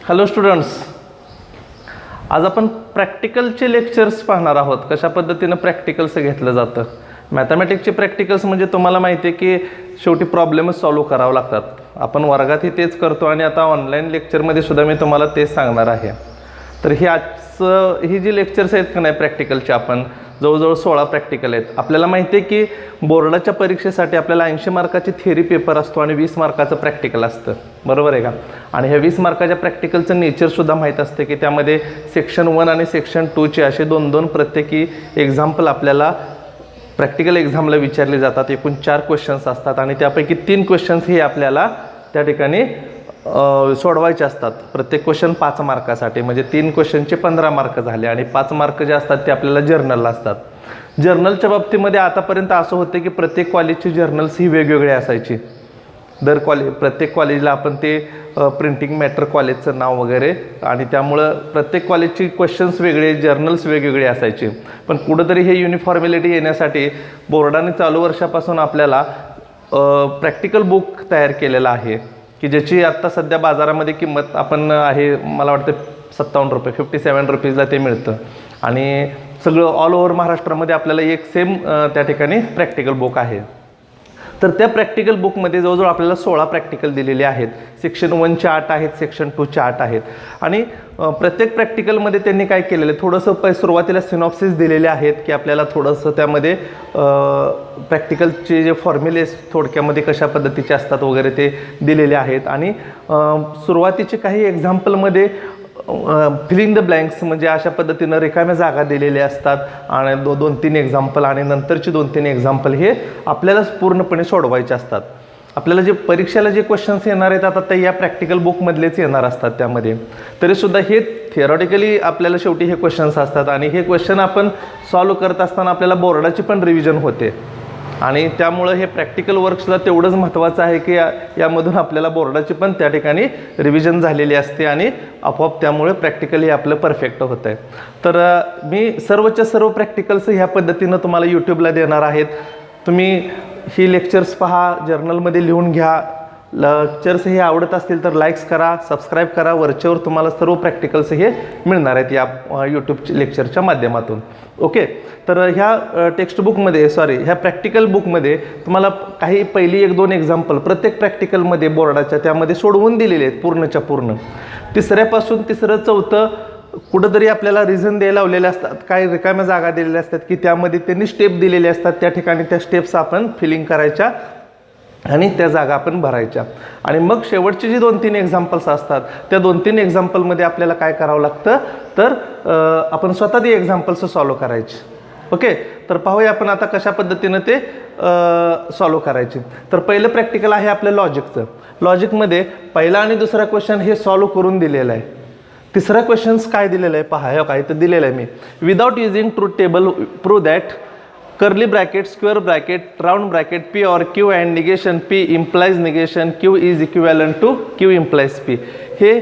Hello students, आज आपण प्रॅक्टिकलचे lectures पाहणार आहोत. कशा पद्धतीनं प्रॅक्टिकल्स घेतलं जातं. मॅथमॅटिक्सचे प्रॅक्टिकल्स म्हणजे तुम्हाला माहिती आहे की शेवटी प्रॉब्लेमच सॉल्व करावं लागतात. आपण वर्गातही तेच करतो आणि आता ऑनलाईन लेक्चरमध्ये सुद्धा मी तुम्हाला तेच सांगणार आहे. तर ही जी लेक्चर्स आहेत का नाही प्रॅक्टिकलचे, आपण जवळजवळ 16 प्रॅक्टिकल आहेत. आपल्याला माहिती आहे की बोर्डाच्या परीक्षेसाठी आपल्याला 80 मार्काची थिअरी पेपर असतो आणि 20 मार्काचं प्रॅक्टिकल असतं, बरोबर आहे का. आणि ह्या 20 मार्काच्या प्रॅक्टिकलचं नेचरसुद्धा माहीत असते की त्यामध्ये सेक्शन 1 आणि सेक्शन 2चे असे 2-2 प्रत्येकी एक्झाम्पल आपल्याला प्रॅक्टिकल एक्झामला विचारले जातात. एकूण 4 क्वेश्चन्स असतात आणि त्यापैकी 3 क्वेश्चन्स हे आपल्याला त्या ठिकाणी सोडवायचे असतात. प्रत्येक क्वेश्चन 5 मार्कासाठी, म्हणजे 3 क्वेश्चनचे 15 मार्क झाले आणि 5 मार्क जे असतात ते आपल्याला जर्नलला असतात. जर्नलच्या बाबतीमध्ये आतापर्यंत असं होतं की प्रत्येक कॉलेजची जर्नल्स ही वेगवेगळी असायची. प्रत्येक कॉलेजला आपण ते प्रिंटिंग मॅटर कॉलेजचं नाव वगैरे, आणि त्यामुळं प्रत्येक कॉलेजची क्वेश्चन्स वेगळे, जर्नल्स वेगवेगळे असायचे. पण कुठंतरी हे युनिफॉर्मॅलिटी येण्यासाठी बोर्डाने चालू वर्षापासून आपल्याला प्रॅक्टिकल बुक तयार केलेलं आहे की ज्याची आत्ता सध्या बाजारामध्ये किंमत आपण आहे, मला वाटतं 57 रुपये, 57 रुपीजला ते मिळतं. आणि सगळं ऑल ओव्हर महाराष्ट्रामध्ये आपल्याला एक सेम त्या ठिकाणी प्रॅक्टिकल बुक आहे. तर त्या प्रॅक्टिकल बुकमध्ये जवळजवळ आपल्याला 16 प्रॅक्टिकल दिलेले आहेत. सेक्शन 1चे 8 आहेत, सेक्शन 2चे 8 आहेत. आणि प्रत्येक प्रॅक्टिकलमध्ये त्यांनी काय केलेलं आहे, थोडंसं सुरुवातीला सिनॉप्सिस दिलेले आहेत की आपल्याला थोडंसं त्यामध्ये प्रॅक्टिकलचे जे फॉर्म्युले थोडक्यामध्ये कशा पद्धतीचे असतात वगैरे ते दिलेले आहेत. आणि सुरुवातीचे काही एक्झाम्पलमध्ये फिलिंग द ब्लँक्स म्हणजे अशा पद्धतीनं रिकाम्या जागा दिलेल्या असतात आणि 2-3 एक्झाम्पल, आणि नंतरचे 2-3 एक्झाम्पल हे आपल्यालाच पूर्णपणे सोडवायचे असतात. आपल्याला जे परीक्षेला जे क्वेश्चन्स येणार आहेत आता ते या प्रॅक्टिकल बुकमधलेच येणार असतात. त्यामध्ये तरीसुद्धा हे थिअरॉटिकली आपल्याला शेवटी हे क्वेश्चन्स असतात आणि हे क्वेश्चन आपण सॉल्व करत असताना आपल्याला बोर्डाची पण रिव्हिजन होते. आणि त्यामुळं हे प्रॅक्टिकल वर्कसुद्धा तेवढंच महत्त्वाचं आहे की यामधून आपल्याला बोर्डाची पण त्या ठिकाणी रिव्हिजन झालेली असते आणि आपोआप त्यामुळे प्रॅक्टिकली आपलं परफेक्ट होतं आहे. तर मी सर्वच्या सर्व प्रॅक्टिकल्स ह्या पद्धतीनं तुम्हाला यूट्यूबला देणार आहेत. तुम्ही ही लेक्चर्स पहा, जर्नलमध्ये लिहून घ्या. लेक्चर्स हे आवडत असतील तर लाईक्स करा, सबस्क्राईब करा. वरच्यावर तुम्हाला सर्व प्रॅक्टिकल्स हे मिळणार आहेत या यूट्यूब लेक्चरच्या माध्यमातून. ओके, तर ह्या टेक्स्टबुकमध्ये ह्या प्रॅक्टिकल बुकमध्ये तुम्हाला काही पहिली 1-2 एक्झाम्पल प्रत्येक प्रॅक्टिकलमध्ये बोर्डाच्या त्यामध्ये सोडवून दिलेले आहेत पूर्णच्या पूर्ण. तिसऱ्यापासून 3रं-4थं कुठंतरी आपल्याला रिझन द्यायला लावलेले असतात, काही रिकाम्या जागा दिलेल्या असतात की त्यामध्ये त्यांनी स्टेप दिलेले असतात. त्या ठिकाणी त्या स्टेप्स आपण फिलिंग करायच्या आणि त्या जागा आपण भरायच्या. आणि मग शेवटचे जे 2-3 एक्झाम्पल्स असतात त्या 2-3 एक्झाम्पलमध्ये आपल्याला काय करावं लागतं, तर आपण स्वतः ती एक्झाम्पल्स सॉल्व करायची. ओके, तर पाहूया आपण आता कशा पद्धतीनं ते सॉल्व करायचे. तर पहिलं प्रॅक्टिकल आहे आपलं लॉजिकचं. लॉजिकमध्ये पहिला आणि दुसरा क्वेश्चन हे सॉल्व करून दिलेलं आहे. तिसरा क्वेश्चन्स काय दिलेलं आहे पहा, हे काय तर दिलेलं आहे मी. Without using truth table prove that curly bracket, square bracket, round bracket, P or Q and negation P implies negation Q is equivalent to Q implies P. हे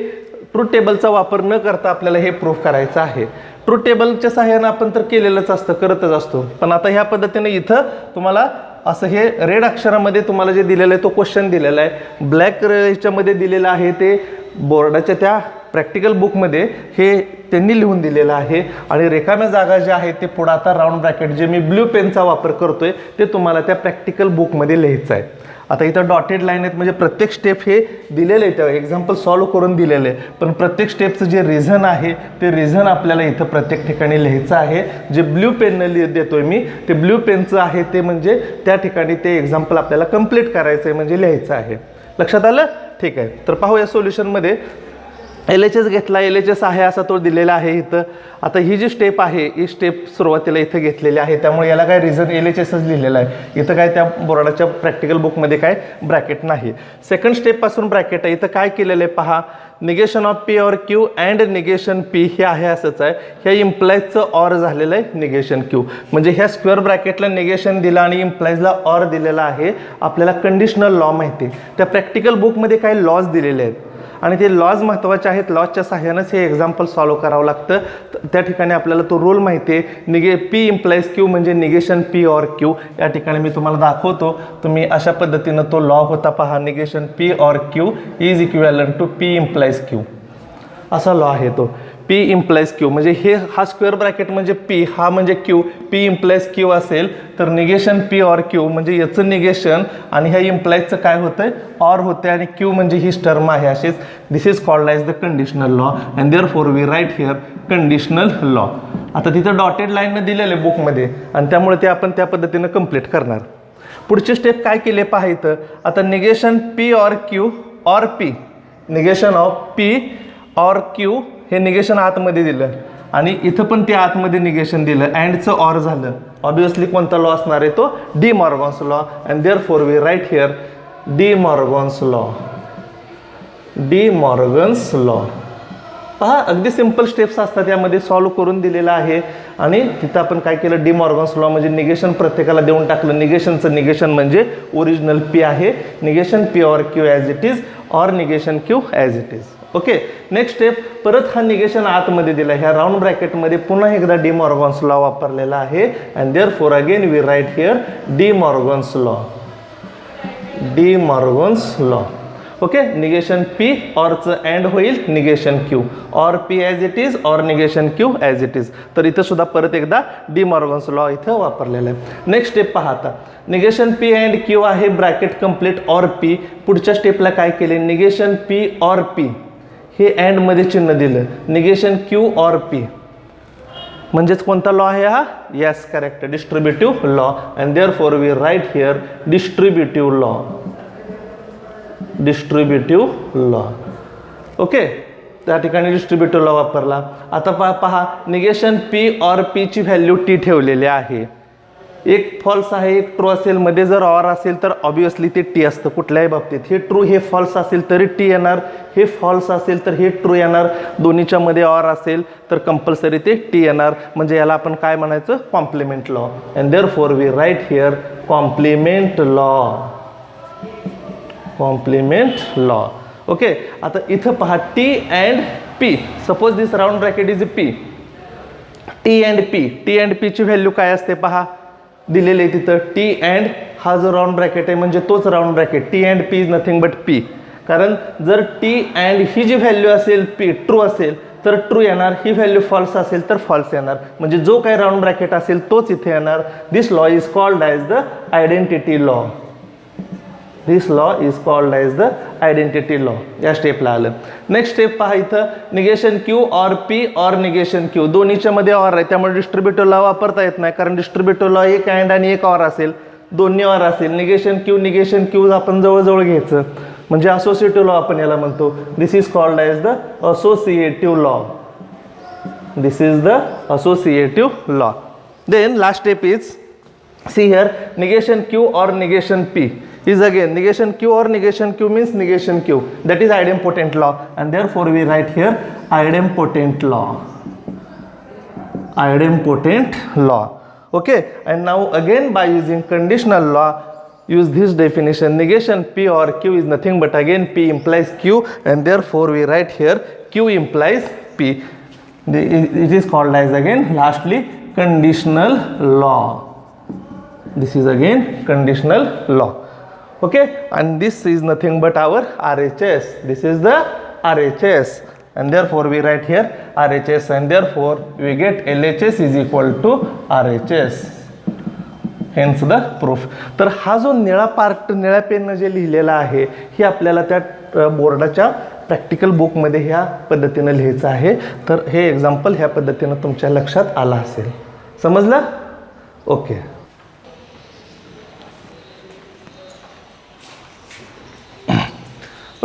ट्रूथ टेबलचा वापर न करता आपल्याला हे प्रूव्ह करायचं आहे. ट्रूथ टेबलच्या सहाय्यानं आपण तर केलेलंच असतं, करतच असतो. पण आता ह्या पद्धतीने इथं तुम्हाला असं हे रेड अक्षरामध्ये तुम्हाला जे दिलेलं आहे तो क्वेश्चन दिलेला आहे. ब्लॅक याच्यामध्ये दिलेलं आहे ते बोर्डाच्या त्या प्रॅक्टिकल बुकमध्ये हे त्यांनी लिहून दिलेलं आहे. आणि रिकाम्या जागा ज्या आहेत ते पुढं आता राऊंड ब्रॅकेट जे मी ब्ल्यू पेनचा वापर करतोय ते तुम्हाला त्या प्रॅक्टिकल बुकमध्ये लिहायचं आहे. आता इथं डॉटेड लाईन आहेत म्हणजे प्रत्येक स्टेप हे दिलेलं आहे, त्या एक्झाम्पल सॉल्व करून दिलेलं आहे. पण प्रत्येक स्टेपचं जे रिझन आहे ते रिझन आपल्याला इथं प्रत्येक ठिकाणी लिहायचं आहे. जे ब्ल्यू पेननं देतोय मी ते ब्ल्यू पेनचं आहे ते म्हणजे त्या ठिकाणी ते एक्झाम्पल आपल्याला कंप्लीट करायचं आहे, म्हणजे लिहायचं आहे. लक्षात आलं? ठीक आहे, तर पाहूया सोल्युशनमध्ये. LHS घेतला, LHS आहे असा तो दिलेला आहे इथं. आता ही जी स्टेप आहे ही स्टेप सुरुवातीला इथं घेतलेली आहे, त्यामुळे याला काय रिझन LHSच लिहिलेलं आहे. इथं काय त्या बोर्डाच्या प्रॅक्टिकल बुकमध्ये काय ब्रॅकेट नाही. सेकंड स्टेपपासून ब्रॅकेट आहे. इथं काय केलेलं आहे पहा, negation of P or Q and negation P हे आहे असंच आहे. ह्या इम्प्लाइजचं ऑर झालेलं आहे निगेशन Q, म्हणजे ह्या स्क्वेअर ब्रॅकेटला निगेशन दिलं आणि इम्प्लाइजला ऑर दिलेला आहे. आपल्याला कंडिशनल लॉ माहिती आहे, त्या प्रॅक्टिकल बुकमध्ये काही लॉज दिलेले आहेत आणि ते लॉज महत्त्वाचे आहेत. लॉजच्या सहाय्यानंच हे एक्झाम्पल सॉल्व करावं लागतं. त्या ठिकाणी आपल्याला तो रूल माहिती आहे. P implies Q म्हणजे निगेशन P or Q. या ठिकाणी मी तुम्हाला दाखवतो. तुम्ही अशा पद्धतीनं तो लॉ होता पहा, negation P or Q is equivalent to P implies Q. असा लॉ आहे तो. P इम्प्लाइज Q म्हणजे हा स्क्वेअर ब्रॅकेट म्हणजे P, हा म्हणजे Q. P इम्प्लाइज Q असेल तर निगेशन P ऑर Q म्हणजे याचं निगेशन आणि ह्या इम्प्लाइजचं काय होतंय, ऑर होते आणि Q म्हणजे ही टर्म आहे अशीच. This is called as the conditional law and therefore we write here conditional law. आता तिथं डॉटेड लाईननं दिलेलं आहे बुकमध्ये आणि त्यामुळे ते आपण त्या पद्धतीनं कंप्लीट करणार. पुढची स्टेप काय केले पाहायचं. आता negation P or Q or P, negation of P or Q हे निगेशन आतमध्ये दिलं आणि इथं पण ते आतमध्ये निगेशन दिलं, अँडचं ऑर झालं. ऑब्विसली कोणता लॉ असणार आहे तो De Morgan's law and therefore we write here De Morgan's law. De Morgan's law. पहा अगदी सिंपल स्टेप्स असतात यामध्ये, सॉल्व करून दिलेलं आहे आणि तिथं आपण काय केलं, डी मॉर्गन्स लॉ म्हणजे निगेशन प्रत्येकाला देऊन टाकलं. निगेशनचं निगेशन म्हणजे ओरिजिनल P आहे, negation P or Q as it is or negation Q as it is. Okay, next step. परत हा निगेशन आतमध्ये दिला, ह्या राऊंड ब्रॅकेटमध्ये पुन्हा एकदा डी मॉर्गन्स लॉ वापरलेला आहे and therefore again we write here De Morgan's law. De Morgan's law. Okay, negation P ऑरचं अँड होईल negation Q or P as it is or negation Q as it is. तर इथं सुद्धा परत एकदा D Morgan's law इथं वापरलेला आहे. नेक्स्ट स्टेप पाहता, निगेशन P अँड Q आहे ब्रॅकेट कंप्लीट ऑर P. पुढच्या स्टेपला काय केले, निगेशन P ऑर P हे अँडमध्ये चिन्ह दिलं, निगेशन Q ऑर P म्हणजेच कोणता लॉ आहे हा, yes correct, distributive law and therefore we write here distributive law. Distributive law. Okay, त्या ठिकाणी डिस्ट्रीब्युटिव्ह लॉ वापरला. आता पहा निगेशन P ऑर P ची व्हॅल्यू T ठेवलेली आहे. एक फॉल्स आहे एक ट्रू असेल, मध्ये जर ऑर असेल तर ऑब्विसली ते T असतं कुठल्याही बाबतीत. हे ट्रू हे फॉल्स असेल तरी T येणार, हे फॉल्स असेल तर हे ट्रू येणार, दोन्हीच्या मध्ये ऑर असेल तर कंपल्सरी ते T येणार. म्हणजे याला आपण काय म्हणायचं, complement law and therefore we write here complement law. Complement law. Okay, आता इथं पहा T and P, suppose this round bracket is P. T and P, T and P ची व्हॅल्यू काय असते पहा, दिलेले आहे तिथं. T अँड हा जो राऊंड ब्रॅकेट आहे म्हणजे तोच round bracket, T and P is nothing but P. कारण जर T अँड ही जी व्हॅल्यू असेल P ट्रू असेल तर ट्रू येणार, ही व्हॅल्यू फॉल्स असेल तर फॉल्स येणार. म्हणजे जो काही राऊंड ब्रॅकेट असेल तोच इथे येणार. This law is called as the identity law. This law is called as the identity law. या स्टेपला आलं. नेक्स्ट स्टेप पहा इथं, negation Q or P or negation Q दोन्हीच्या मध्ये ऑर आहे, त्यामुळे डिस्ट्रीब्युटिव्ह लॉ वापरता येत नाही. कारण डिस्ट्रीब्युटिव्ह लॉ एक अँड आणि एक ऑर असेल, दोन्ही ऑर असेल. निगेशन Q आपण जवळजवळ घ्यायचं म्हणजे असोसिएटिव्ह लॉ आपण याला म्हणतो. This is called as the associative law. This is the associative law. Then last step is see here, negation Q or negation P is again negation Q or negation Q means negation Q, that is idempotent law and therefore we write here idempotent law. Idempotent law. Okay, and now again by using conditional law, use this definition, negation P or Q is nothing but again P implies Q and therefore we write here Q implies P. It is called as again lastly conditional law. This is again conditional law. Okay, and this is nothing but our RHS. This is the RHS and therefore we write here RHS and therefore we get LHS is equal to RHS. Hence the proof. तर हा जो निळा part निळ्या पेननं जे लिहिलेला आहे हे आपल्याला त्या बोर्डाच्या प्रॅक्टिकल बुकमध्ये ह्या पद्धतीनं लिहायचं आहे. तर हे एक्झाम्पल ह्या पद्धतीनं तुमच्या लक्षात आलं असेल. समजलं? Okay.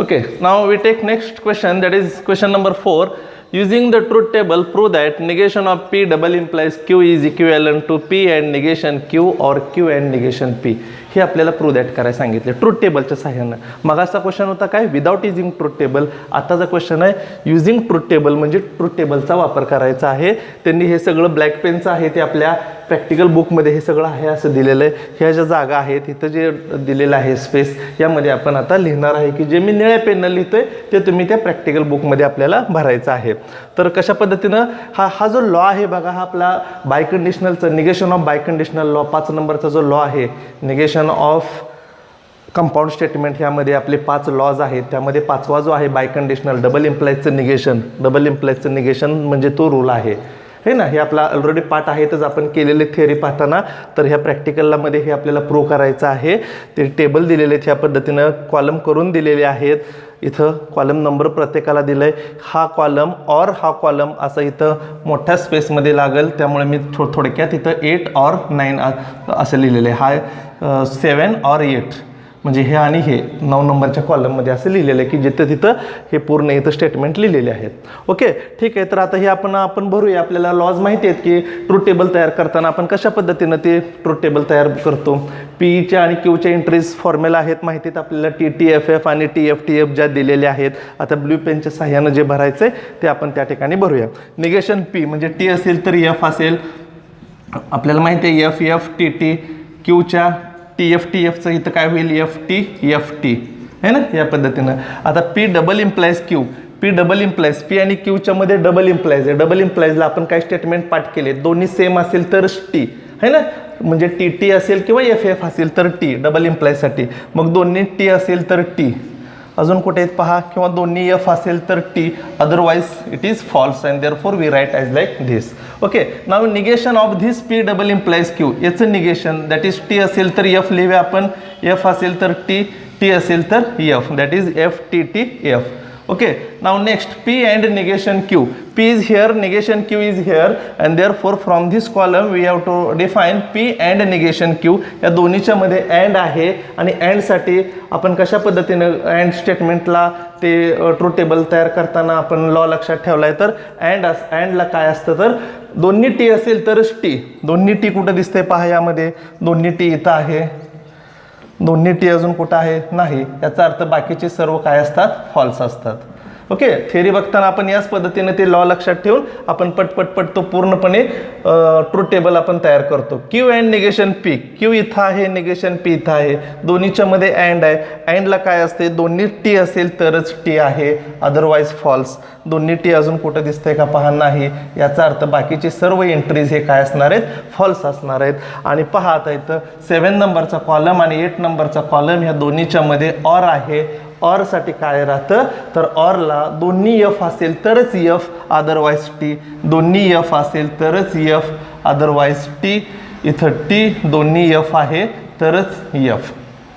Okay, now we take next question, that is question number 4. Using the truth table, prove that negation of P double implies Q is equivalent to P and negation Q or Q and negation P. हे आपल्याला prove that करायला सांगितले truth टेबलच्या सहाय्यानं. मगाचा question होता काय, without using truth table. आताचा question आहे युजिंग ट्रूथ टेबल, म्हणजे ट्रूथ टेबलचा वापर करायचा आहे. त्यांनी हे सगळं ब्लॅक पेनचं आहे ते आपल्या प्रॅक्टिकल बुकमध्ये हे सगळं आहे असं दिलेलं आहे. ह्या ज्या जागा आहेत इथं जे दिलेलं आहे स्पेस, यामध्ये आपण आता लिहिणार आहे की जे मी निळ्या पेननं लिहितोय ते तुम्ही त्या प्रॅक्टिकल बुकमध्ये आपल्याला भरायचं आहे. तर कशा पद्धतीनं हा जो लॉ आहे बघा, हा आपला बायकंडिशनलचं निगेशन ऑफ बायकंडिशनल लॉ 5 नंबरचा जो लॉ आहे, निगेशन ऑफ कंपाऊंड स्टेटमेंट ह्यामध्ये आपले 5 लॉज आहेत. त्यामध्ये 5वा जो आहे बाय कंडिशनल डबल इम्प्लाइजचं निगेशन. डबल इम्प्लाइजचं निगेशन म्हणजे तो रूल आहे हे ना. हे आपला ऑलरेडी पार्ट आहेतच आपण केलेले थिअरी पाहताना. तर ह्या प्रॅक्टिकलमध्ये हे आपल्याला प्रूव्ह करायचं आहे. ते टेबल दिलेले आहेत ह्या पद्धतीनं कॉलम करून दिलेले आहेत. इथं कॉलम नंबर प्रत्येकाला दिलं आहे. हा कॉलम और हा कॉलम असं इथं मोठ्या स्पेसमध्ये लागेल. त्यामुळे मी थोडक्यात इथं 8 और 9 असं लिहिलेलं आहे. हा 7 और 8 म्हणजे हे आणि हे 9 नंबरच्या कॉलममध्ये असं लिहिलेलं आहे की जिथं तिथं हे पूर्ण इथं स्टेटमेंट लिहिलेले आहेत. ओके ठीक आहे. तर आता हे आपण भरूया. आपल्याला लॉज माहिती आहेत की ट्रूथ टेबल तयार करताना आपण कशा पद्धतीनं ते ट्रूथ टेबल तयार करतो. पीच्या आणि क्यूच्या एंट्रीज फॉर्म्युला आहेत माहिती आहेत आपल्याला. TTFF आणि TFTF ज्या दिलेल्या आहेत. आता ब्ल्यू पेनच्या सहाय्यानं जे भरायचं आहे ते आपण त्या ठिकाणी भरूया. निगेशन P म्हणजे T असेल तर F असेल. आपल्याला माहिती आहे FF TT. क्यूच्या TFTFचं इथं काय होईल FT है ना या पद्धतीनं. आता P double implies Q. P double implies P आणि Qच्या मध्ये डबल इम्प्लाइज आहे. डबल इम्प्लाइजला आपण काय स्टेटमेंट पाठ केले. दोन्ही सेम असेल तर T है ना. म्हणजे TT असेल किंवा FF असेल तर T डबल इम्प्लाइजसाठी. मग दोन्ही T असेल तर T. अजून कुठे आहेत पहा. किंवा दोन्ही F असेल तर T. Otherwise it is false and therefore we write as like this. Okay now negation of this P double implies Q. याचं निगेशन दॅट इज T असेल तर F लिहूया आपण. F असेल तर T असेल तर F that is FTTF. Okay, now next P and negation Q. P is here, negation Q is here, and therefore from this column we have to define P and negation Q. या दोन्हीच्या मध्ये and आहे आणि and साठी आपण कशा पद्धतीने and स्टेटमेंटला ते ट्रूथ टेबल तयार करताना आपण लॉ लक्षात ठेवलाय. तर and ला काय असतं तर दोन्ही T असेल तरच T. दोन्ही T कुठं दिसतंय पहा यामध्ये. दोन्ही T इथं आहे. दोन्ही T अजून कुठं आहे नाही. याचा अर्थ बाकीचे सर्व काय असतात फॉल्स असतात. ओके थेरी बघताना आपण याच पद्धतीने ते लॉ लक्षात ठेवून आपण पटपट तो पूर्णपणे ट्रूथ टेबल आपण तयार करतो. Q and negation P. Q इथं आहे निगेशन P इथं आहे. दोन्हीच्या मध्ये अँड आहे. अँडला काय असते दोन्ही T असेल तरच T आहे अदरवाईज फॉल्स. दोन्ही T अजून कुठं दिसतंय का पहा नाही. याचा अर्थ बाकीचे सर्व एंट्रीज हे काय असणार आहेत फॉल्स असणार आहेत. आणि पहा आता इथं 7 नंबरचा कॉलम आणि 8 नंबरचा कॉलम ह्या दोन्हीच्या मध्ये ऑर आहे. ऑर साठी काय राहतं तर ऑरला दोन्ही F असेल तरच F अदरवाईज T. दोन्ही F असेल तरच F अदरवाईज T. इथं T दोन्ही F आहे तरच F.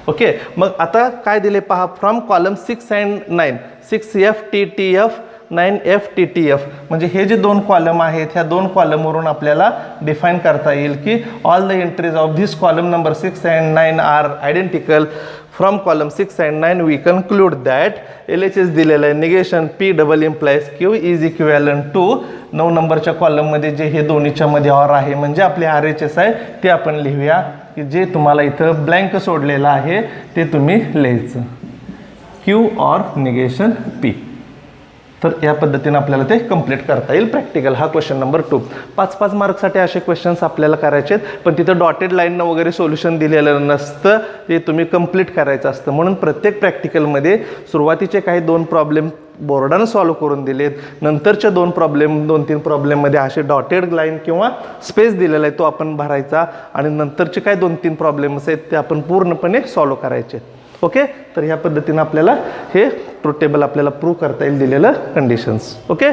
ओके मग आता काय दिले पहा. From column 6 and 9 6FTTF 9FTTF म्हणजे हे जे दोन कॉलम आहेत ह्या दोन कॉलमवरून आपल्याला डिफाईन करता येईल की all the entries of this column number 6 and 9 are identical. From column 6 and 9 we conclude that LHS दिलेलं आहे negation P double implies Q is equivalent to 9 नंबरच्या कॉलममध्ये जे हे दोन्हीच्या मध्ये ऑर आहे म्हणजे आपले RHS आहे ते आपण लिहूया की जे तुम्हाला इथं ब्लँक सोडलेलं आहे ते तुम्ही लिहायचं Q ऑर निगेशन P. तर या पद्धतीने आपल्याला ते कंप्लीट करता येईल प्रॅक्टिकल. हा क्वेश्चन नंबर 2. 5-5 मार्क्ससाठी असे क्वेश्चन्स आपल्याला करायचे आहेत पण तिथं डॉटेड लाईननं वगैरे सोल्युशन दिलेलं नसतं. ते तुम्ही कंप्लीट करायचं असतं. म्हणून प्रत्येक प्रॅक्टिकलमध्ये सुरुवातीचे काही 2 प्रॉब्लेम बोर्डानं सॉल्व्ह करून दिलेत. नंतरच्या 2-3 प्रॉब्लेममध्ये असे डॉटेड लाईन किंवा स्पेस दिलेला आहे तो आपण भरायचा आणि नंतरचे काय 2-3 प्रॉब्लेम्स आहेत ते आपण पूर्णपणे सॉल्व्ह करायचे. ओके तर ह्या पद्धतीने आपल्याला हे ट्रूथ टेबल आपल्याला प्रूव्ह करता येईल दिलेलं conditions. Okay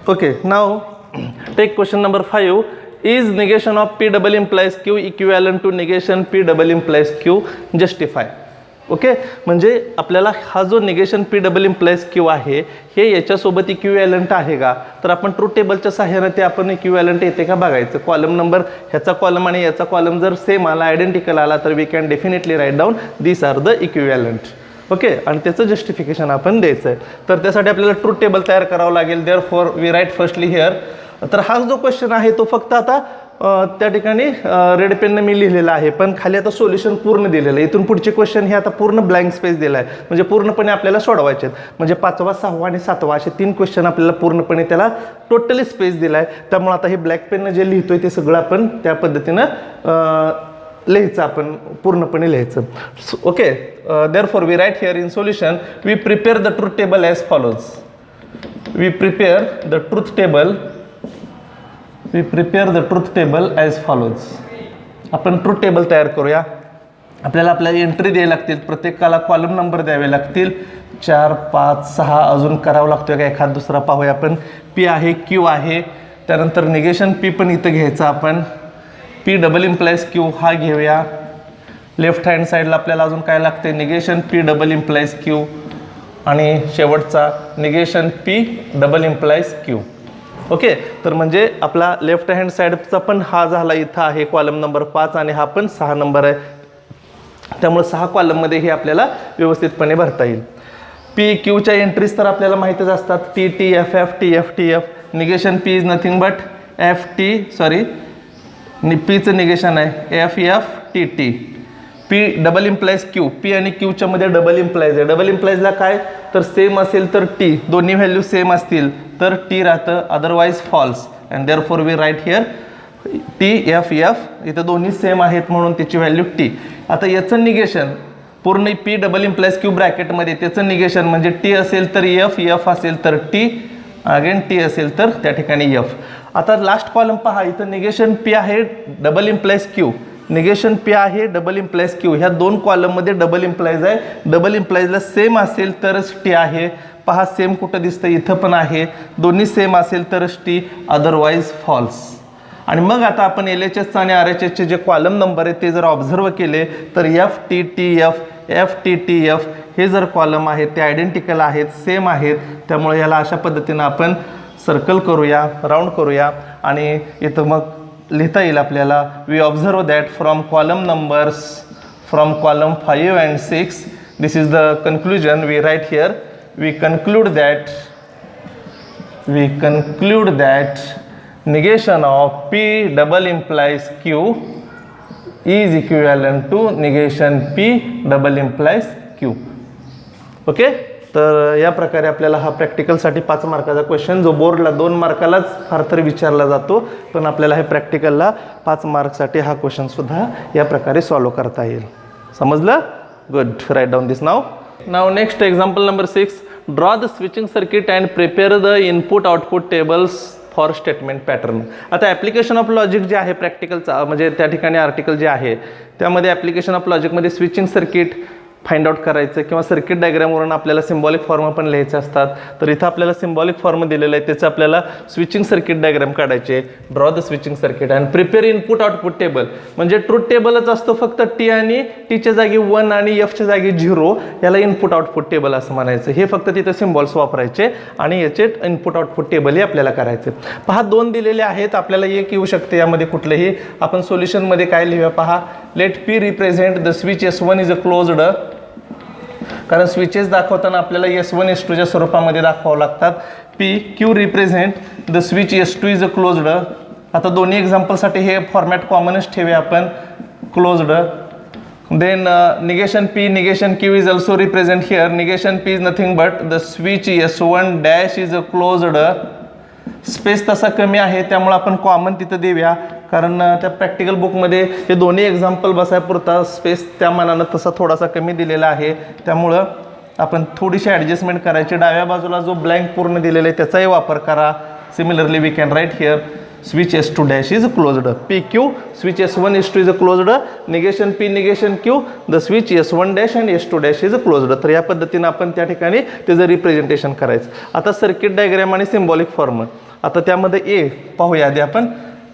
okay now take question number 5. Is negation of P double implies Q equivalent to negation P double implies Q justify. Okay म्हणजे आपल्याला हा जो negation P double implies Q आहे हे याच्यासोबत इक्विव्हॅलंट आहे का तर आपण ट्रूथ टेबलच्या सहाय्याने ते आपण इक्विव्हॅलंट येते का बघायचं. कॉलम नंबर ह्याचा कॉलम आणि याचा कॉलम जर सेम आला आयडेंटिकल आला तर we can definitely write down this are the equivalent. Okay आणि त्याचं जस्टिफिकेशन आपण द्यायचं आहे. तर त्यासाठी आपल्याला ट्रूथ टेबल तयार करावं लागेल. Therefore we write firstly here. तर हा जो क्वेश्चन आहे तो फक्त आता त्या ठिकाणी रेड पेनने मी लिहिलेला आहे पण खाली आता सोल्युशन पूर्ण दिलेलं आहे. इथून पुढचे क्वेश्चन हे आता पूर्ण ब्लँक स्पेस दिला आहे म्हणजे पूर्णपणे आपल्याला सोडवायचे आहेत. म्हणजे 5वा 6वा आणि 7वा असे 3 क्वेश्चन आपल्याला पूर्णपणे त्याला टोटली स्पेस दिला आहे. त्यामुळे आता हे ब्लॅक पेननं जे लिहितोय ते सगळं आपण त्या पद्धतीनं लिहायचं आपण पूर्णपणे लिहायचं. Okay therefore we write here in solution we prepare the truth table as follows. We prepare the truth table we prepare the truth table as follows. आपण ट्रूथ टेबल तयार करूया. आपल्याला एंट्री द्यावी लागतील, प्रत्येकाला कॉलम नंबर द्यावे लागतील. 4, 5, 6 अजून करावं लागतो का एखाद दुसरा पाहूया आपण. पी आहे, क्यू आहे, त्यानंतर निगेशन पी पण इथं घ्यायचं आपण. पी डबल इम्प्लाइज क्यू हा घेऊया. लेफ्ट हँड साईडला आपल्याला अजून काय लागते, negation P double implies Q आणि शेवटचा negation P double implies Q. Okay, तर म्हणजे आपला लेफ्ट हँड साईडचा पण हा झाला, इथं आहे कॉलम नंबर 5 आणि हा पण 6 नंबर आहे. त्यामुळे 6 कॉलममध्ये हे आपल्याला व्यवस्थितपणे भरता येईल. पी क्यूच्या एंट्रीज तर आपल्याला माहितीच असतात, T T F F T F T F. Negation P is nothing but F T, sorry पीचं निगेशन आहे F F T T. P double implies Q, P आणि क्यूच्या मध्ये डबल इम्प्लाइज आहे. डबल इम्प्लाइजला काय तर सेम असेल तर टी, दोन्ही व्हॅल्यू सेम असतील तर टी राहतं, otherwise false. And therefore we write here T F F, इथं दोन्ही सेम आहेत म्हणून त्याची व्हॅल्यू टी. आता याचं निगेशन पूर्ण पी डबल इम्प्लाइज क्यू ब्रॅकेटमध्ये, त्याचं निगेशन म्हणजे टी असेल तर एफ, एफ असेल तर टी, अगेन टी असेल तर त्या ठिकाणी एफ. आता लास्ट कॉलम पहा, इथं निगेशन पी आहे double implies Q, negation P आहे डबल इम्प्लाइज क्यू. ह्या 2 कॉलममध्ये डबल इम्प्लाइज आहे. डबल इम्प्लाइजला सेम असेल तरच टी आहे. पहा सेम कुठं दिसतं, इथं पण आहे. दोन्ही सेम असेल तरच टी, अदरवाईज फॉल्स. आणि मग आता आपण LHS आणि RHSचे जे कॉलम नंबर आहेत ते जर ऑब्झर्व केले तर F T T F, F T T F हे जर कॉलम आहेत ते आयडेंटिकल आहेत, सेम आहेत. त्यामुळे याला अशा पद्धतीनं आपण सर्कल करूया, राऊंड करूया आणि इथं मग लिहिता येईल आपल्याला. We observe that from column numbers from column 5 and 6, this is the conclusion we write here. We conclude that negation of P double implies Q is equivalent to negation P double implies Q. Okay, तर या प्रकारे आपल्याला हा प्रॅक्टिकलसाठी 5 मार्काचा question, जो बोर्डला 2 मार्कालाच फार तर विचारला जातो, पण आपल्याला हे प्रॅक्टिकलला 5 मार्कसाठी हा क्वेश्चनसुद्धा या प्रकारे सॉल्व करता येईल. समजलं? Good. Write down this now. Next example number 6. Draw the switching circuit and prepare the input output tables for statement pattern. आता ॲप्लिकेशन ऑफ लॉजिक जे आहे प्रॅक्टिकलचा, म्हणजे त्या ठिकाणी आर्टिकल जे आहे त्यामध्ये ॲप्लिकेशन ऑफ लॉजिकमध्ये स्विचिंग सर्किट फाइंड आउट करायचं किंवा सर्किट डायग्रामवरून आपल्याला सिम्बॉलिक फॉर्म पण लिहायचे असतात. तर इथं आपल्याला सिम्बॉलिक फॉर्म दिलेला आहे, त्याचं आपल्याला स्विचिंग सर्किट डायग्राम काढायचे. Draw the switching circuit and prepare input output table. म्हणजे ट्रूथ टेबलच असतो, फक्त टी आणि टीच्या जागी 1 आणि एफच्या जागी 0, याला इनपुट आउटपुट टेबल असं म्हणायचं. हे फक्त तिथं सिम्बॉल्स वापरायचे आणि याचे इनपुट आउटपुट टेबल हे आपल्याला करायचे. पहा 2 दिलेले आहेत, आपल्याला एक येऊ शकते यामध्ये कुठलेही. आपण सोल्युशनमध्ये काय लिहूया पहा. Let P represent the switch S1 is a closed, कारण स्विचेस दाखवताना आपल्याला S1 S2च्या स्वरूपामध्ये दाखवावं लागतात. P Q represent the switch S2 is a closed. आता दोन्ही एक्झाम्पलसाठी हे फॉर्मॅट कॉमनच ठेवूया आपण, closed. Then negation P negation Q is also represent here. Negation P is nothing but the switch S1 dash is a closed. Space तसा कमी आहे त्यामुळे आपण कॉमन तिथं देऊया, कारण त्या प्रॅक्टिकल बुकमध्ये हे दोन्ही एक्झाम्पल बसायपुरता स्पेस त्या मानानं तसा थोडासा कमी दिलेला आहे. त्यामुळं आपण थोडीशी ॲडजस्टमेंट करायची. डाव्या बाजूला जो ब्लँक पूर्ण दिलेला आहे त्याचाही वापर करा. Similarly we can write here switch S2 dash is closed. P Q switch S1 S2 is closed. Negation P negation Q the switch S1 dash and S2 dash is closed. तर या पद्धतीनं आपण त्या ठिकाणी त्याचं रिप्रेझेंटेशन करायचं. आता circuit diagram आणि सिम्बॉलिक फॉर्म. आता त्यामध्ये ए पाहूया आधी आपण,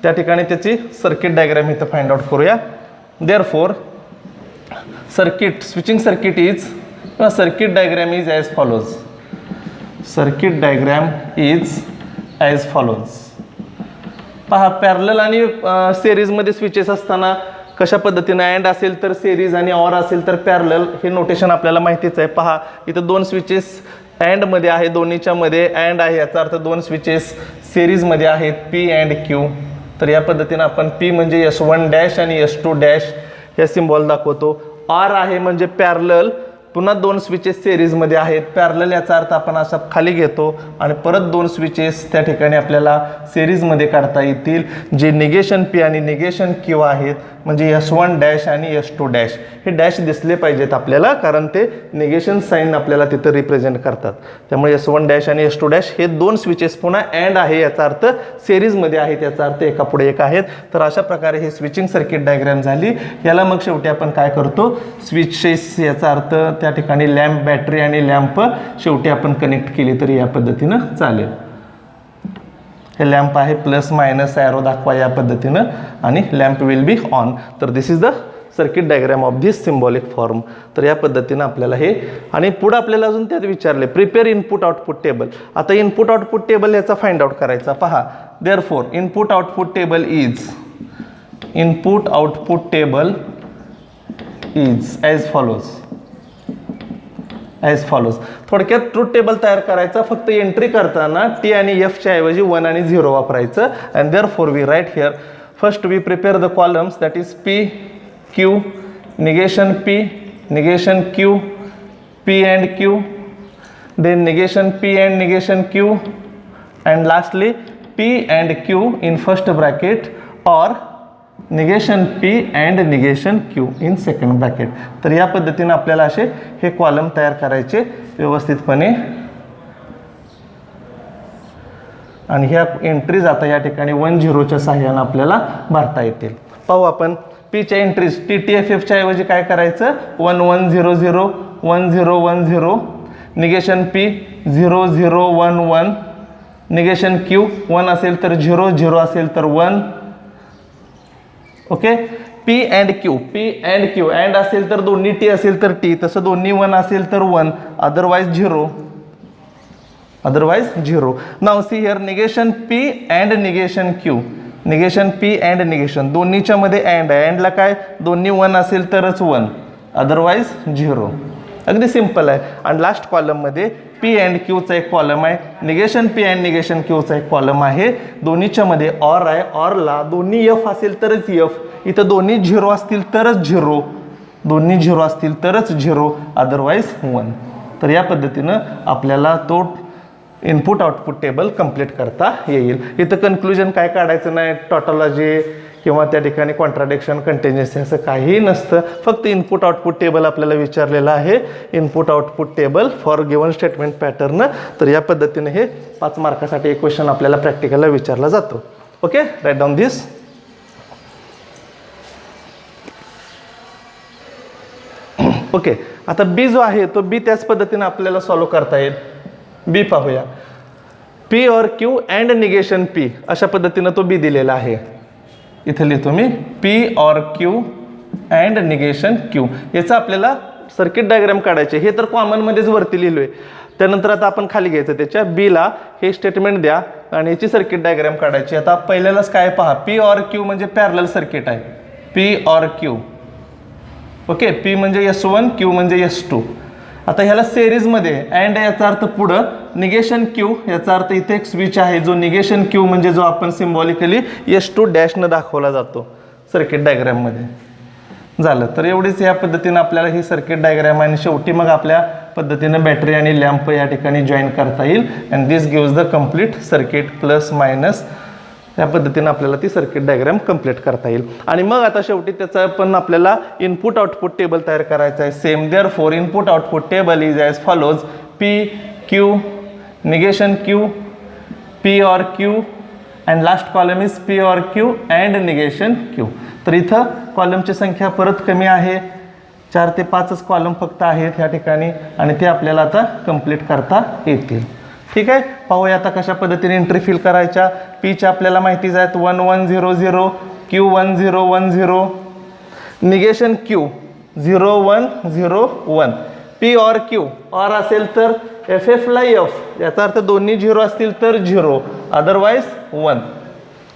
त्या ठिकाणी त्याची सर्किट डायग्राम इथं फाइंड आउट करूया. Therefore circuit switching circuit is circuit diagram is as follows. Circuit diagram is as follows. पहा पॅरलल आणि सिरीजमध्ये स्विचेस असताना कशा पद्धतीनं अँड असेल तर सिरीज आणि ऑर असेल तर पॅरलल, हे नोटेशन आपल्याला माहितीच आहे. पहा इथं 2 स्विचेस अँडमध्ये आहे, दोन्हीच्या मध्ये अँड आहे, याचा अर्थ 2 स्विचेस सिरीजमध्ये आहेत, पी अँड क्यू. तर या पद्धतीनं आपण पी म्हणजे S1 डॅश आणि S2 डॅश या सिम्बॉल दाखवतो. आर आहे म्हणजे पॅरलल पुन्हा 2 स्विचेस सिरीजमध्ये आहेत. पॅरलल याचा अर्थ आपण असा खाली घेतो आणि परत 2 स्विचेस त्या ठिकाणी आपल्याला सिरीजमध्ये काढता येतील, जे निगेशन P आणि निगेशन Q आहेत. म्हणजे S1 डॅश आणि S2 डॅश हे डॅश दिसले पाहिजेत आपल्याला, कारण ते निगेशन साईन आपल्याला तिथं रिप्रेझेंट करतात. त्यामुळे S1 डॅश आणि S2 डॅश हे 2 स्विचेस पुन्हा अँड आहे, याचा अर्थ सिरीजमध्ये आहेत, याचा अर्थ एका पुढे एक आहेत. तर अशा प्रकारे हे स्विचिंग सर्किट डायग्राम झाली. याला मग शेवटी आपण काय करतो, स्विचेस याचा अर्थ त्या ठिकाणी लॅम्प, बॅटरी आणि लॅम्प शेवटी आपण कनेक्ट केली तरी या पद्धतीनं चालेल. हे लॅम्प आहे, प्लस मायनस ॲरो दाखवा या पद्धतीनं आणि लॅम्प विल बी ऑन. तर this is the circuit diagram of this symbolic form. तर या पद्धतीनं आपल्याला हे, आणि पुढे आपल्याला अजून त्यात विचारले प्रिपेअर इनपुट आउटपुट टेबल. आता इनपुट आउटपुट टेबल याचा फाइंड आउट करायचा. पहा, therefore input output table is as follows. थोडक्यात ट्रूथ टेबल तयार करायचा. फक्त एंट्री करताना टी आणि एफच्या ऐवजी 1 आणि 0 वापरायचं. And therefore we write here, first we prepare the columns, that is P, Q, negation P, negation Q, P and Q, then negation P and negation Q, and lastly P and Q in first bracket or negation P and negation Q in second bracket. तर या पद्धतीने आपल्याला असे हे column तयार करायचे व्यवस्थितपणे, आणि ह्या एंट्रीज आता या ठिकाणी 1 0च्या सहाय्याने आपल्याला भरता येतील. पाहू आपण पीच्या एंट्रीज. TTFFच्या ऐवजी काय करायचं, 1 1 0 0 1 0 1 0, निगेशन P 0 0 1 1, निगेशन Q 1 असेल तर 0, 0 असेल तर 1. Okay, P and Q, P and Q, and असेल तर दोन्ही T असेल तर T, तसं दोन्ही 1 असेल तर 1, otherwise 0. Now see here, negation P and negation Q, negation P and negation, दोन्हीच्या मध्ये अँड आहे. अँडला काय, दोन्ही 1 असेल तरच 1, अदरवाइज 0. अगदी सिंपल आहे. आणि लास्ट कॉलममध्ये P अँड Qचा एक कॉलम आहे, निगेशन P अँड निगेशन Qचा एक कॉलम आहे. दोन्हीच्या मध्ये ऑर आहे. ऑरला दोन्ही F असेल तरच F, इथं दोन्ही 0 असतील तरच 0, दोन्ही 0 असतील तरच 0, अदरवाइज 1. तर या पद्धतीनं आपल्याला तो इनपुट आउटपुट टेबल कंप्लीट करता येईल. इथं कन्क्लुजन काय काढायचं नाही, टॉटॉलॉजी किंवा त्या ठिकाणी कॉन्ट्राडिक्शन, कंटिन्युअन्सी असं काहीही नसतं. फक्त इनपुट आउटपुट टेबल आपल्याला विचारलेलं आहे, input output table for given statement pattern. तर या पद्धतीने हे 5 मार्कासाठी एक क्वेश्चन आपल्याला प्रॅक्टिकलला विचारला जातो. ओके, राईट डाऊन दिस. ओके, आता बी जो आहे तो बी त्याच पद्धतीने आपल्याला सॉल्व करता येईल. बी पाहूया, P और Q अँड निगेशन P, अशा पद्धतीनं तो बी दिलेला आहे. इथे लिहितो मी P और Q अँड निगेशन Q. याचा आपल्याला सर्किट डायग्राम काढायचे. हे तर कॉमनमध्येच वरती लिहिलोय. त्यानंतर आता आपण खाली घ्यायचं, त्याच्या बीला हे स्टेटमेंट द्या आणि याची सर्किट डायग्राम काढायची. आता पहिल्यालाच काय पहा, P और Q म्हणजे पॅरलल सर्किट आहे. P और Q, ओके, P म्हणजे S1, Q म्हणजे S2. आता ह्याला सिरीजमध्ये अँड याचा अर्थ पुढं, निगेशन Q याचा अर्थ इथे एक स्विच आहे, जो निगेशन Q म्हणजे जो आपण सिम्बॉलिकली S2 डॅशनं दाखवला जातो सर्किट डायग्राममध्ये. झालं, तर एवढीच या पद्धतीनं आपल्याला ही सर्किट डायग्राम, आणि शेवटी मग आपल्या पद्धतीनं बॅटरी आणि लॅम्प या ठिकाणी जॉईन करता येईल. And this gives the complete circuit, plus minus या पद्धतीनं आपल्याला ती सर्किट डायग्राम कंप्लीट करता येईल. आणि मग आता शेवटी त्याचा पण आपल्याला इनपुट आउटपुट टेबल तयार करायचा आहे. Same, therefore input output table is as follows, P Q, negation Q, P और Q, and last column is P और Q अँड निगेशन Q. तर इथं कॉलमची संख्या परत कमी आहे, 4 ते 5च कॉलम फक्त आहेत ह्या ठिकाणी, आणि ते आपल्याला आता कंप्लीट करता येतील. ठीक आहे, पाहूया आता कशा पद्धतीने एंट्री फिल करायच्या. पीच्या आपल्याला माहितीच आहेत, 1 1 0 0, Q 1 0 1 0, निगेशन Q 0 1 0 1. P और Q, और असेल तर FFला F, याचा अर्थ दोन्ही 0 असतील तर 0, अदरवाइज 1.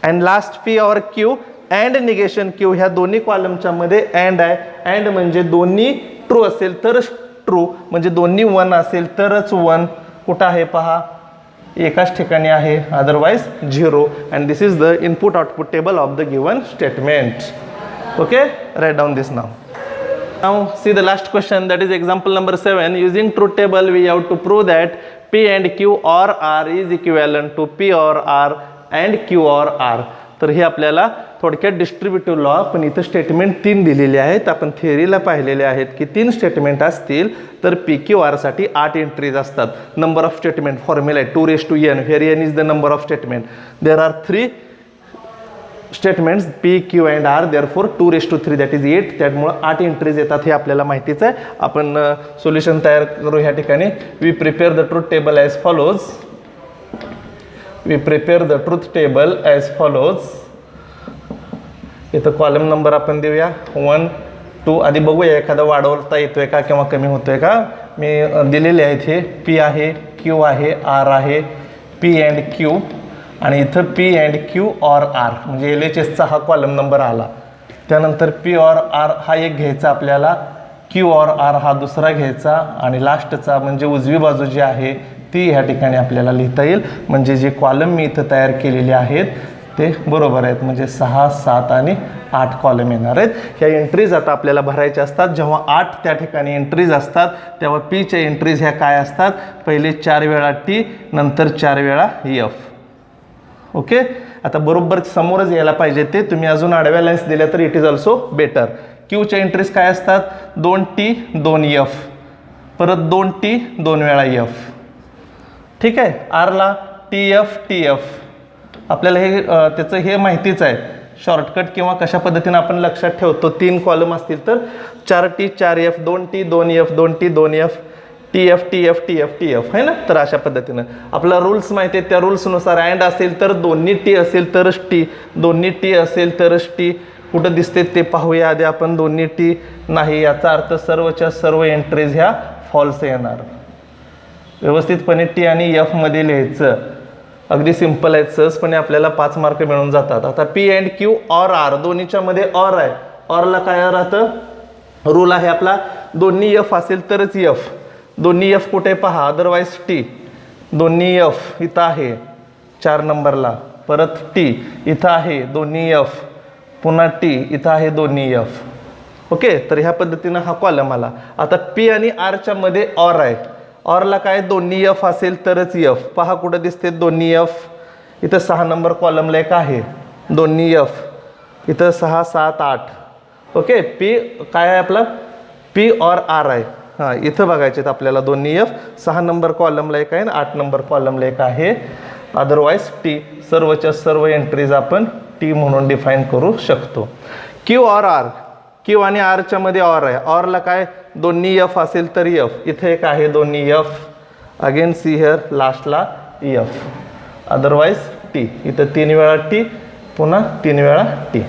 अँड लास्ट P और Q अँड निगेशन Q, ह्या दोन्ही कॉलमच्या मध्ये अँड आहे. अँड म्हणजे दोन्ही ट्रू असेल तरच ट्रू, म्हणजे दोन्ही 1 असेल तरच 1. कुठं आहे पहा, एकाच ठिकाणी आहे, otherwise 0. And this is the input output table of the given statement. Okay, write down this now. Now see the last question, that is example number 7. Using truth table we have to prove that P and Q or R is equivalent to P or R and Q or R. तर हे आपल्याला थोडक्यात distributive law, पण इथं statement 3 दिलेले आहेत. आपण थिअरीला पाहिलेले आहेत की 3 स्टेटमेंट असतील तर पी क्यू आरसाठी 8 एंट्रीज असतात. नंबर ऑफ स्टेटमेंट फॉर्म्युला आहे 2n, where n is the number of statement. There are 3 statements P, Q and R, therefore 2�3, that is 8. त्यामुळे 8 एंट्रीज येतात हे आपल्याला माहितीच आहे. आपण सोल्युशन तयार करू ह्या ठिकाणी. We prepare the truth table as follows. We prepare the truth table as follows. इथं कॉलम नंबर आपण देऊया 1, 2. आधी बघूया एखादा वाढवता येतोय का किंवा कमी होतोय का. मी दिलेले आहेत हे P आहे, Q आहे, R आहे, P अँड Q, आणि इथं P and Q or R म्हणजे LHSचा हा कॉलम नंबर आला. त्यानंतर P ऑर R हा एक घ्यायचा आपल्याला, Q ऑर R हा दुसरा घ्यायचा, आणि लास्टचा म्हणजे उजवी बाजू जी आहे ती ह्या ठिकाणी आपल्याला लिहिता येईल. म्हणजे जे कॉलम मी इथं तयार केलेले आहेत ते बरोबर आहेत. म्हणजे 6, 7 आणि 8 कॉलम येणार आहेत. ह्या एंट्रीज आता आपल्याला भरायच्या असतात. जेव्हा 8 त्या ठिकाणी एंट्रीज असतात तेव्हा Pच्या एंट्रीज ह्या काय असतात, पहिले 4 वेळा T, नंतर 4 वेळा F. ओके, आता बरोबर समोरच यायला पाहिजे ते. तुम्ही अजून आडव्या लाईन्स दिल्या तर इट इज ऑल्सो बेटर. क्यूच्या एंट्रीज काय असतात, 2T 2F, परत 2T 2 वेळा F. ठीक आहे. आरला TF TF. आपल्याला हे त्याचं हे माहितीच आहे, शॉर्टकट किंवा कशा पद्धतीने आपण लक्षात ठेवतो. 3 कॉलम असतील तर 4T 4F, 2T 2F, 2T 2F, TF TF TF TF, है ना. तर अशा पद्धतीनं आपला रूल्स माहिती आहे. त्या रूल्सनुसार अँड असेल तर दोन्ही T असेल तरच T, दोन्ही T असेल तरच T. कुठं दिसते ते पाहूया आधी आपण. दोन्ही T नाही याचा अर्थ सर्वच्या सर्व एंट्रीज ह्या फॉल्स येणार. व्यवस्थितपणे T आणि F मध्ये लिहायचं. अगदी सिंपल आहे, सहजपणे आपल्याला 5 मार्क मिळून जातात. आता P and Q or R, दोन्हीच्या मध्ये ऑर आहे. ऑरला काय राहतं, रूल आहे आपला, दोन्ही F असेल तरच F. दोन्ही F कुठे पहा, अदरवाईज T. दोन्ही F इथं आहे 4 नंबरला, परत T इथं आहे, दोन्ही F, पुन्हा T इथं आहे, दोन्ही F. ओके, तर ह्या पद्धतीनं हा कॉलम आला. आता P आणि Rच्या मध्ये ऑर आहे. ऑरला काय, दोन्ही F असेल तरच F. पहा कुठं दिसते दोन्ही F, इथं 6 नंबर कॉलमला एक आहे दोन्ही F, इथं 6, 7, 8. ओके, P काय आहे आपला, P ऑर R आहे. हां, इथं बघायचे आहेत आपल्याला दोन्ही F. 6 नंबर कॉलमला एक आहे आणि 8 नंबर कॉलमला एक आहे. Otherwise T. सर्वच्या सर्व एंट्रीज आपण T म्हणून डिफाईन करू शकतो. Q ऑर R, Q आणि Rच्या मध्ये ऑर आहे. ऑरला काय, दोन्ही F असेल तर F. इथे एक आहे दोन्ही F. अगेन सी हिअर लास्टला F. Otherwise T. इथं 3 वेळा T, पुन्हा 3 वेळा T.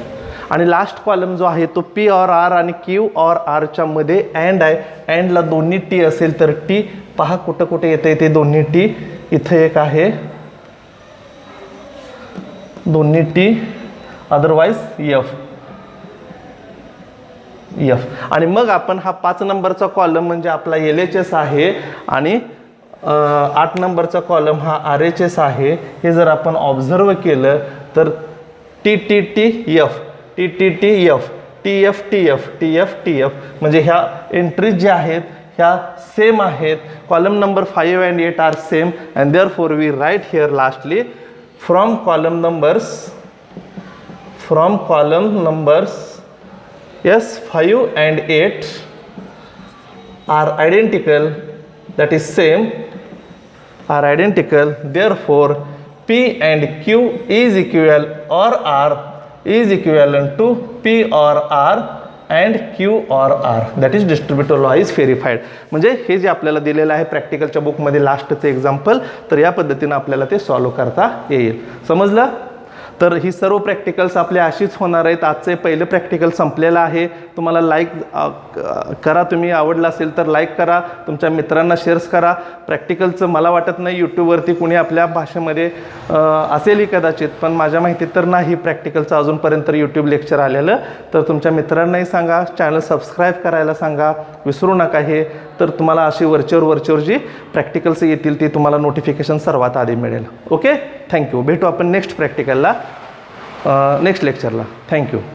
आणि लास्ट कॉलम जो आहे तो P ऑर R आणि Q ऑर Rच्या मध्ये अँड आहे. अँडला दोन्ही T असेल तर T. पहा कुठं कुठे येते ते दोन्ही T. इथे एक आहे दोन्ही T, अदरवाईज F. आणि मग आपण हा 5 नंबरचा कॉलम म्हणजे आपला LHS आहे आणि 8 नंबरचा कॉलम हा RHS आहे. हे जर आपण ऑब्झर्व केलं तर TTTF, TTTF, TF TF, TF TF म्हणजे ह्या एंट्रीज ज्या आहेत ह्या सेम आहेत. Column number 5 and 8 are same and therefore we write here lastly from column numbers yes 5 and 8 are identical, that is same, are identical, therefore P and Q is equal or R is equivalent to P or R and Q or R. that is distributive law is verified. म्हणजे हे जे आपल्याला दिलेलं आहे प्रॅक्टिकलच्या बुकमध्ये लास्टचं example, तर या पद्धतीनं आपल्याला ते सॉल्व करता येईल. समजलं. तर ही सर्व प्रॅक्टिकल्स आपल्या अशीच होणार आहेत. आजचे पहिलं प्रॅक्टिकल संपलेलं आहे. तुम्हाला लाईक करा, तुम्ही आवडलं असेल तर लाईक करा, तुमच्या मित्रांना शेअर्स करा. प्रॅक्टिकलचं मला वाटत नाही यूट्यूबवरती कुणी आपल्या भाषेमध्ये असेलही कदाचित, पण माझ्या माहितीत तर नाही प्रॅक्टिकलचं अजूनपर्यंत यूट्यूब लेक्चर आलेलं. तर तुमच्या मित्रांनाही सांगा, चॅनल सबस्क्राईब करायला सांगा, विसरू नका हे. तर तुम्हाला अशी वरचेवर जी प्रॅक्टिकल्स येतील ती तुम्हाला नोटिफिकेशन सर्वात आधी मिळेल. Okay, thank you. भेटू आपण नेक्स्ट प्रॅक्टिकलला, नेक्स्ट लेक्चरला. थँक्यू.